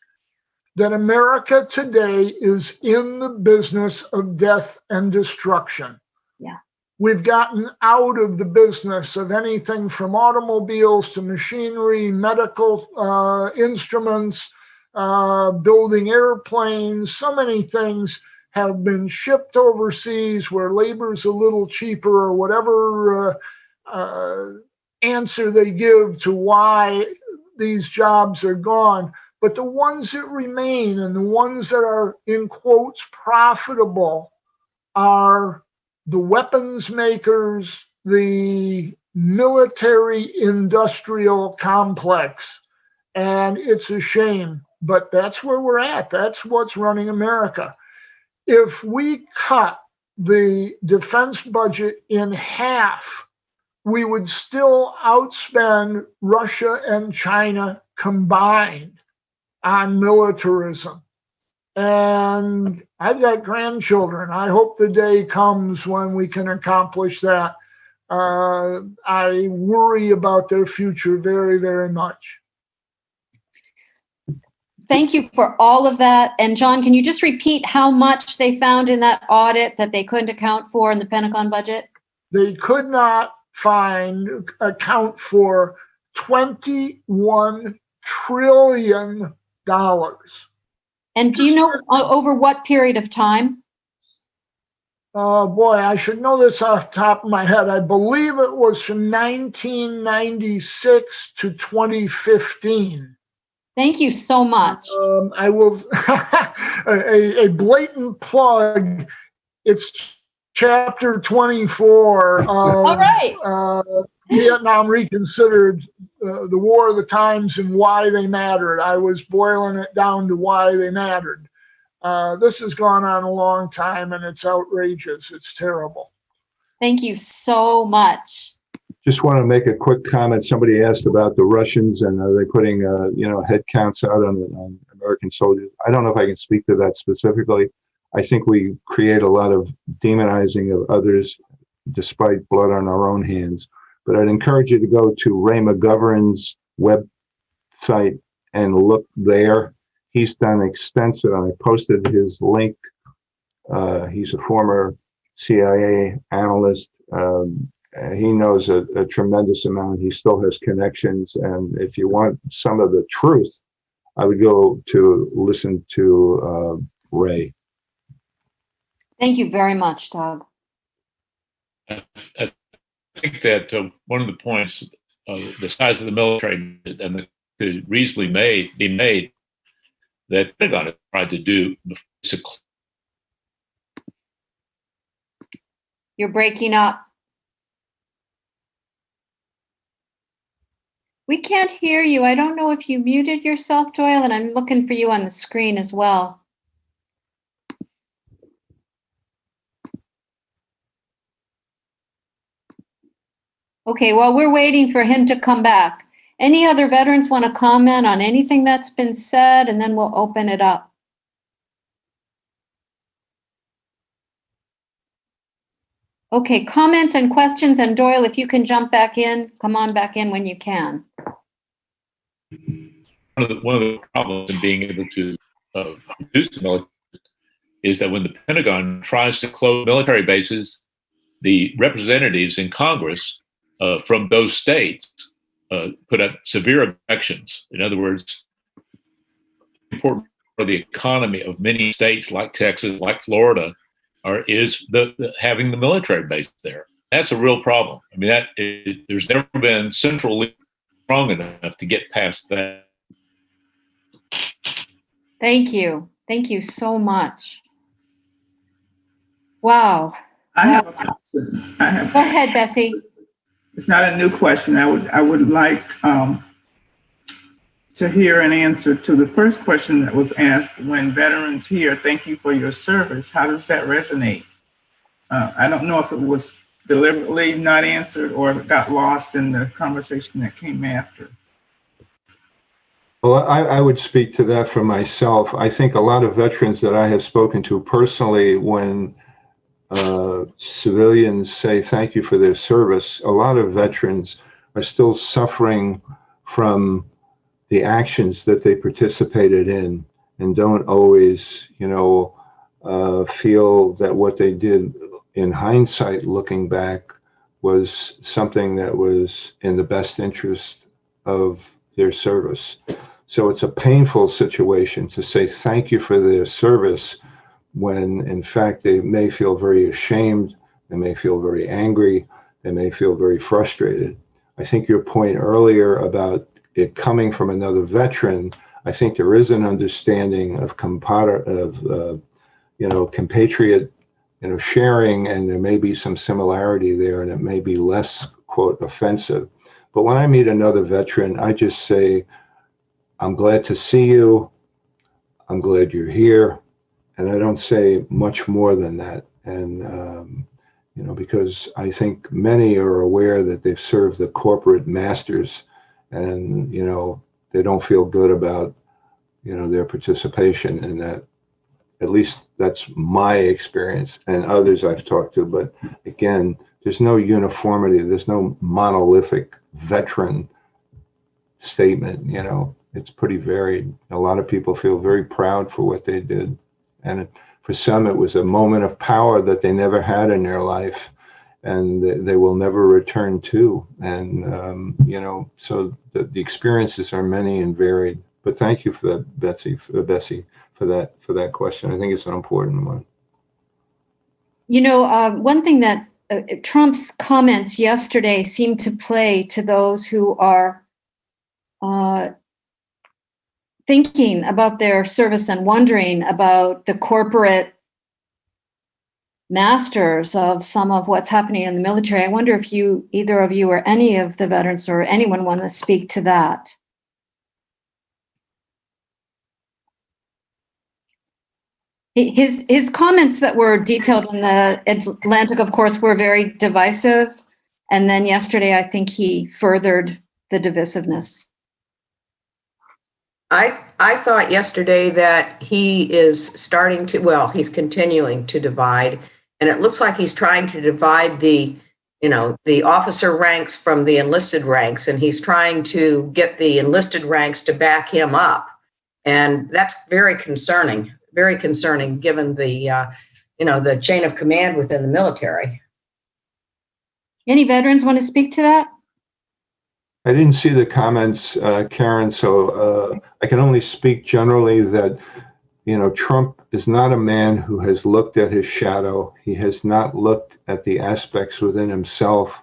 that America today is in the business of death and destruction. Yeah. We've gotten out of the business of anything from automobiles to machinery, medical instruments, building airplanes. So many things have been shipped overseas where labor's a little cheaper, or whatever answer they give to why these jobs are gone. But the ones that remain and the ones that are, in quotes, profitable are the weapons makers, the military industrial complex. And it's a shame, but that's where we're at. That's what's running America. If we cut the defense budget in half, we would still outspend Russia and China combined on militarism. And I've got grandchildren. I hope the day comes when we can accomplish that. I worry about their future very, very much. Thank you for all of that. And John, can you just repeat how much they found in that audit that they couldn't account for in the Pentagon budget? They could not account for $21 trillion. And do you know over what period of time? Oh boy, I should know this off the top of my head. I believe it was from 1996 to 2015. Thank you so much. I will, a blatant plug. It's chapter 24 of All right. Vietnam Reconsidered, the War of the Times and Why They Mattered. I was boiling it down to why they mattered. This has gone on a long time, and it's outrageous. It's terrible. Thank you so much. Just want to make a quick comment. Somebody asked about the Russians and are they putting, head counts out on American soldiers. I don't know if I can speak to that specifically. I think we create a lot of demonizing of others despite blood on our own hands. But I'd encourage you to go to Ray McGovern's website and look there. He's done extensive, and I posted his link. He's a former CIA analyst. He knows a tremendous amount. He still has connections. And if you want some of the truth, I would go to listen to Ray. Thank you very much, Doug. I think that one of the points, the size of the military, and could reasonably be made that Pentagon has tried to do. You're breaking up. We can't hear you. I don't know if you muted yourself, Doyle, and I'm looking for you on the screen as well. Okay, well, we're waiting for him to come back. Any other veterans want to comment on anything that's been said, and then we'll open it up. Okay, comments and questions, and Doyle, if you can jump back in, come on back in when you can. One of the problems in being able to reduce the military is that when the Pentagon tries to close military bases, the representatives in Congress from those states put up severe objections. In other words, important for the economy of many states like Texas, like Florida, is having the military base there. That's a real problem. I mean, there's never been central leadership strong enough to get past that. Thank you. Thank you so much. Wow. I have a question. Go ahead, Bessie. It's not a new question. I would like to hear an answer to the first question that was asked. When veterans hear "Thank you for your service," how does that resonate? I don't know if it was deliberately not answered or if it got lost in the conversation that came after. Well, I would speak to that for myself. I think a lot of veterans that I have spoken to personally, when civilians say thank you for their service, a lot of veterans are still suffering from the actions that they participated in and don't always, feel that what they did in hindsight, looking back, was something that was in the best interest of their service. So it's a painful situation to say thank you for their service when in fact they may feel very ashamed, they may feel very angry, they may feel very frustrated. I think your point earlier about it coming from another veteran, I think there is an understanding of compatriot, sharing, and there may be some similarity there, and it may be less, quote, offensive. But when I meet another veteran, I just say, I'm glad to see you. I'm glad you're here. And I don't say much more than that. And, because I think many are aware that they've served the corporate masters and, they don't feel good about, their participation in that. At least that's my experience and others I've talked to. But again, there's no uniformity. There's no monolithic veteran statement, It's pretty varied. A lot of people feel very proud for what they did. And for some, it was a moment of power that they never had in their life and they will never return to. And, so the experiences are many and varied. But thank you for that, Bessie, for that question. I think it's an important one. One thing that Trump's comments yesterday seemed to play to those who are thinking about their service and wondering about the corporate masters of some of what's happening in the military. I wonder if either of you or any of the veterans or anyone want to speak to that. His comments that were detailed in the Atlantic, of course, were very divisive. And then yesterday, I think he furthered the divisiveness. I thought yesterday that he is he's continuing to divide, and it looks like he's trying to divide the officer ranks from the enlisted ranks, and he's trying to get the enlisted ranks to back him up. And that's very concerning given the, the chain of command within the military. Any veterans want to speak to that? I didn't see the comments, Karen, so I can only speak generally that, Trump is not a man who has looked at his shadow. He has not looked at the aspects within himself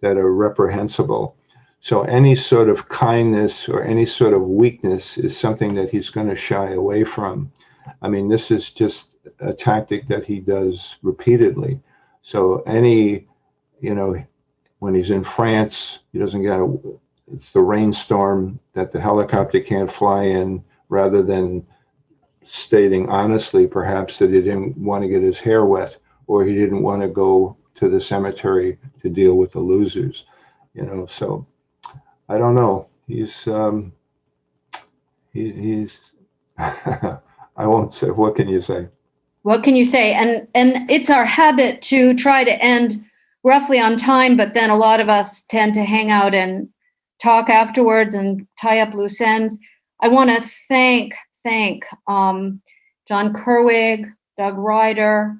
that are reprehensible. So any sort of kindness or any sort of weakness is something that he's going to shy away from. I mean, this is just a tactic that he does repeatedly. So when he's in France, he doesn't get it's the rainstorm that the helicopter can't fly in, rather than stating honestly, perhaps, that he didn't want to get his hair wet or he didn't want to go to the cemetery to deal with the losers, so I don't know. He's I won't say, what can you say? What can you say? And it's our habit to try to end roughly on time, but then a lot of us tend to hang out and talk afterwards and tie up loose ends. I want to thank John Kerwig, Doug Ryder,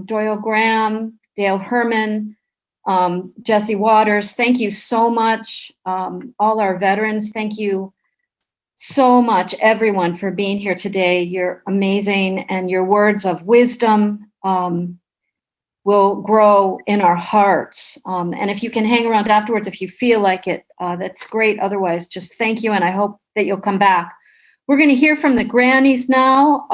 Doyle Graham, Dale Herman, Jesse Waters, thank you so much. All our veterans, thank you so much, everyone, for being here today. You're amazing, and your words of wisdom will grow in our hearts. And if you can hang around afterwards, if you feel like it, that's great. Otherwise, just thank you, and I hope that you'll come back. We're going to hear from the grannies now,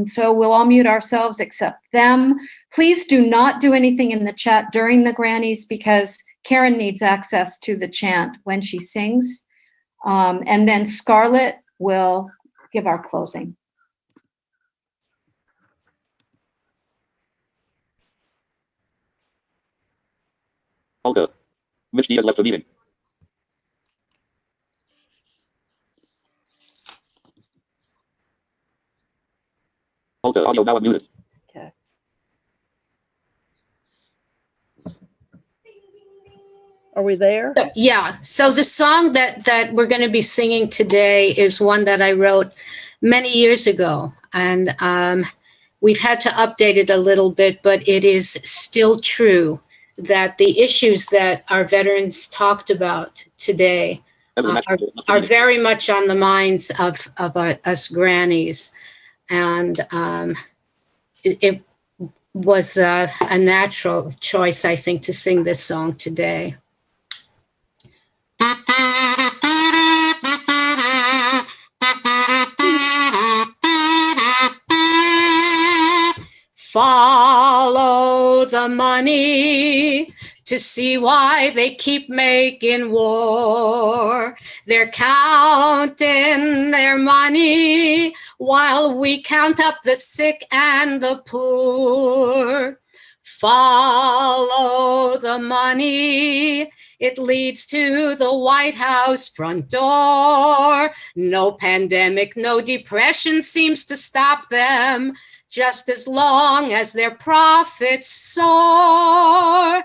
so we'll all mute ourselves except them. Please do not do anything in the chat during the grannies because Karen needs access to the chant when she sings. And then Scarlett will give our closing. Olga, Mitch Diaz left the meeting. Olga, audio now unmuted. Okay. Are we there? Yeah. So the song that we're going to be singing today is one that I wrote many years ago, and we've had to update it a little bit, but it is still true that the issues that our veterans talked about today are very much on the minds of us grannies, and it was a natural choice, I think, to sing this song today. Follow the money to see why they keep making war. They're counting their money while we count up the sick and the poor. Follow the money. It leads to the White House front door. No pandemic, no depression seems to stop them, just as long as their profits soar.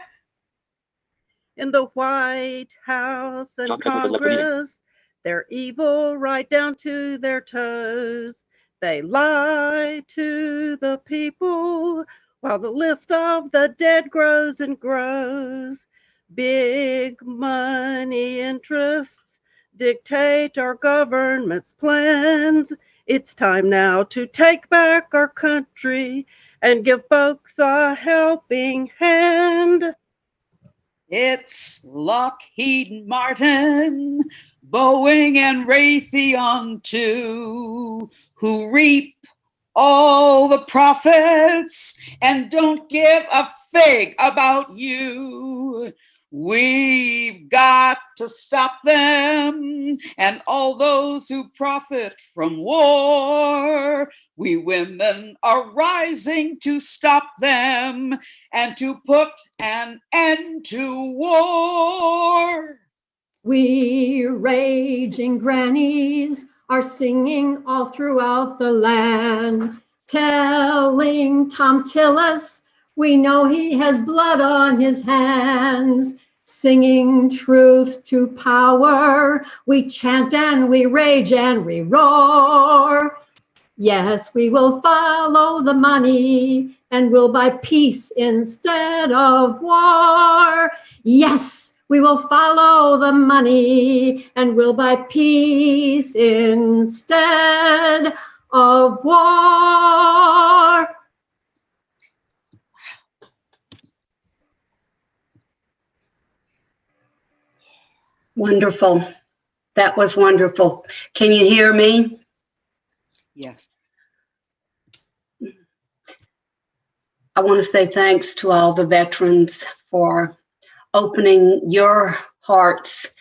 In the White House and Congress, they're evil right down to their toes. They lie to the people while the list of the dead grows and grows. Big money interests dictate our government's plans. It's time now to take back our country and give folks a helping hand. It's Lockheed Martin, Boeing, and Raytheon too, who reap all the profits and don't give a fig about you. We've got to stop them and all those who profit from war. We women are rising to stop them and to put an end to war. We raging grannies are singing all throughout the land, telling Tom Tillis we know he has blood on his hands. Singing truth to power, we chant and we rage and we roar. Yes, we will follow the money and we'll buy peace instead of war. Yes, we will follow the money and we'll buy peace instead of war. Wonderful. That was wonderful. Can you hear me? Yes. I want to say thanks to all the veterans for opening your hearts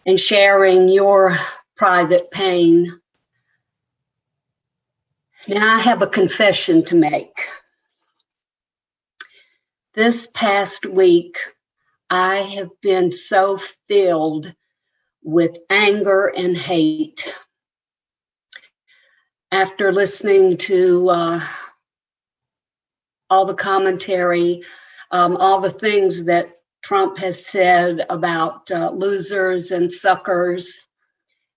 and sharing your private pain. Now I have a confession to make. This past week, I have been so filled with anger and hate after listening to all the commentary, all the things that Trump has said about losers and suckers,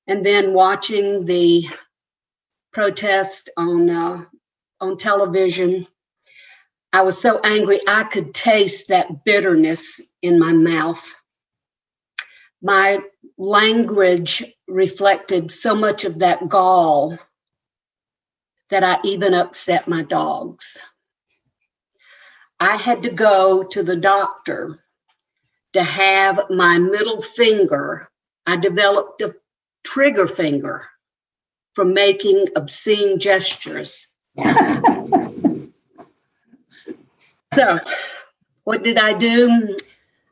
and then watching the protest on television. I was so angry, I could taste that bitterness in my mouth. My language reflected so much of that gall that I even upset my dogs. I had to go to the doctor to have my middle finger, I developed a trigger finger from making obscene gestures. So, what did I do?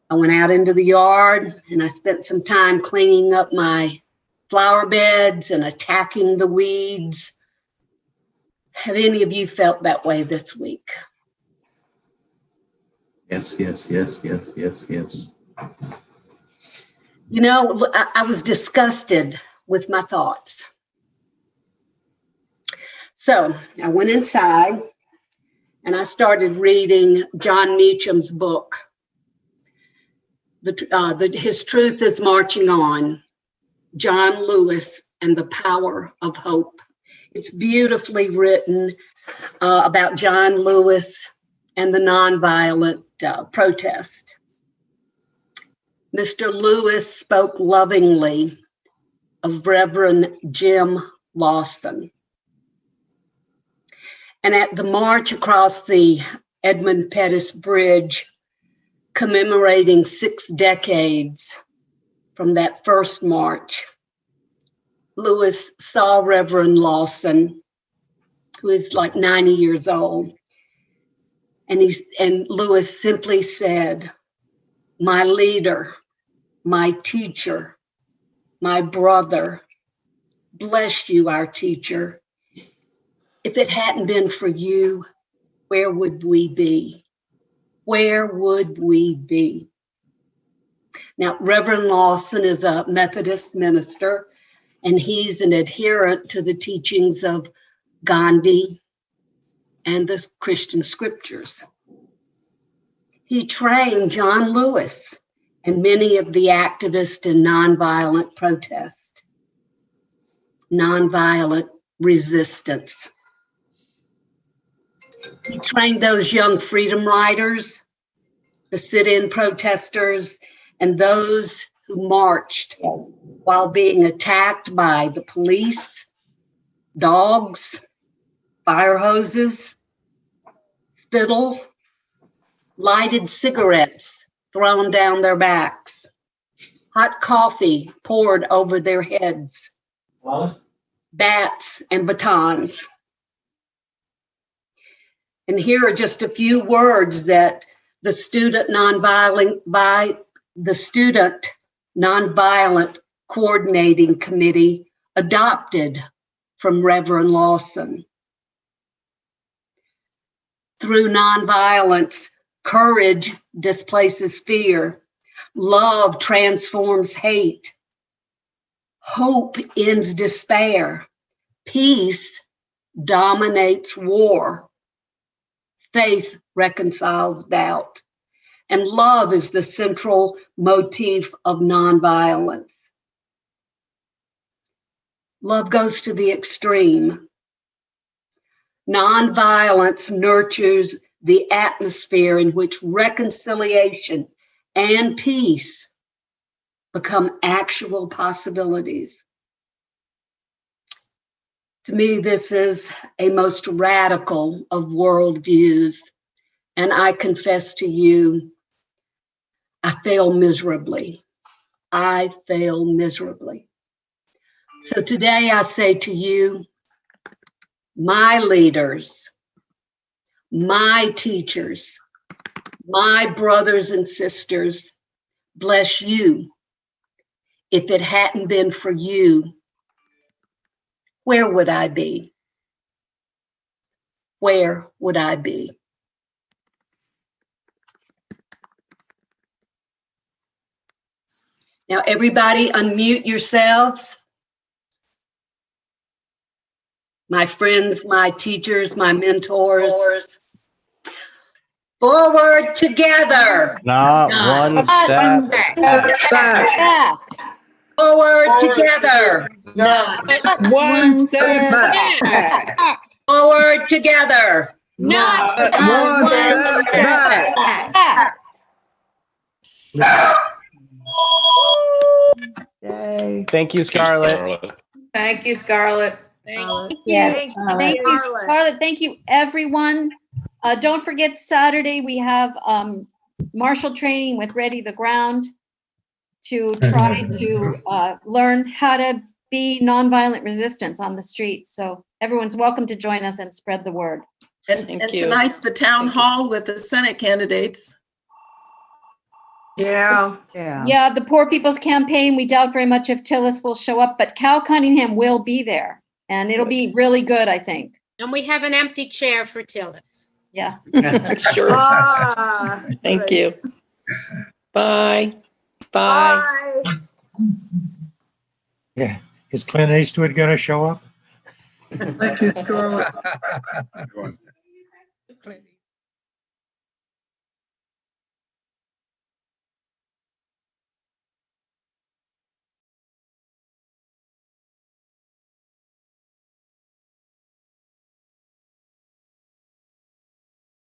I went out into the yard and I spent some time cleaning up my flower beds and attacking the weeds. Have any of you felt that way this week? Yes, yes, yes, yes, yes, yes. You know, I was disgusted with my thoughts. So I went inside and I started reading John Meacham's book. His Truth is Marching On, John Lewis and the Power of Hope. It's beautifully written about John Lewis and the nonviolent protest. Mr. Lewis spoke lovingly of Reverend Jim Lawson. And at the march across the Edmund Pettus Bridge, commemorating 6 decades from that first march, Lewis saw Reverend Lawson, who is like 90 years old, and Lewis simply said, "My leader, my teacher, my brother, bless you, our teacher. If it hadn't been for you, where would we be? Where would we be?" Now, Reverend Lawson is a Methodist minister, and he's an adherent to the teachings of Gandhi and the Christian scriptures. He trained John Lewis and many of the activists in nonviolent protest, nonviolent resistance. He trained those young freedom riders, the sit-in protesters, and those who marched while being attacked by the police, dogs, fire hoses, spittle, lighted cigarettes thrown down their backs, hot coffee poured over their heads, bats and batons. And here are just a few words that the Student Nonviolent Coordinating Committee adopted from Reverend Lawson. Through nonviolence, courage displaces fear. Love transforms hate. Hope ends despair. Peace dominates war. Faith reconciles doubt. And love is the central motif of nonviolence. Love goes to the extreme. Nonviolence nurtures the atmosphere in which reconciliation and peace become actual possibilities. To me, this is a most radical of worldviews, and I confess to you, I fail miserably. I fail miserably. So today I say to you, my leaders, my teachers, my brothers and sisters, bless you. If it hadn't been for you, where would I be? Where would I be? Now, everybody unmute yourselves. My friends, my teachers, my mentors. Forward together. Not one step back. Forward together. One step back. Forward together. Not one one step step back. Yay. Thank you, Scarlett. Thank you, Scarlett. Thank Yes, you. Thank you, Scarlett. Thank you, everyone. Don't forget Saturday, we have martial training with Ready the Ground to try to learn how to be nonviolent resistance on the streets. So everyone's welcome to join us and spread the word. And tonight's the town hall with the Senate candidates. Yeah. Yeah, the Poor People's Campaign, we doubt very much if Tillis will show up, but Cal Cunningham will be there. And it'll be really good, I think. And we have an empty chair for Tillis. Yeah. Sure. Thank good. you. Bye. Bye. Yeah. Is Clint Eastwood going to show up? Thank you, Scarlett.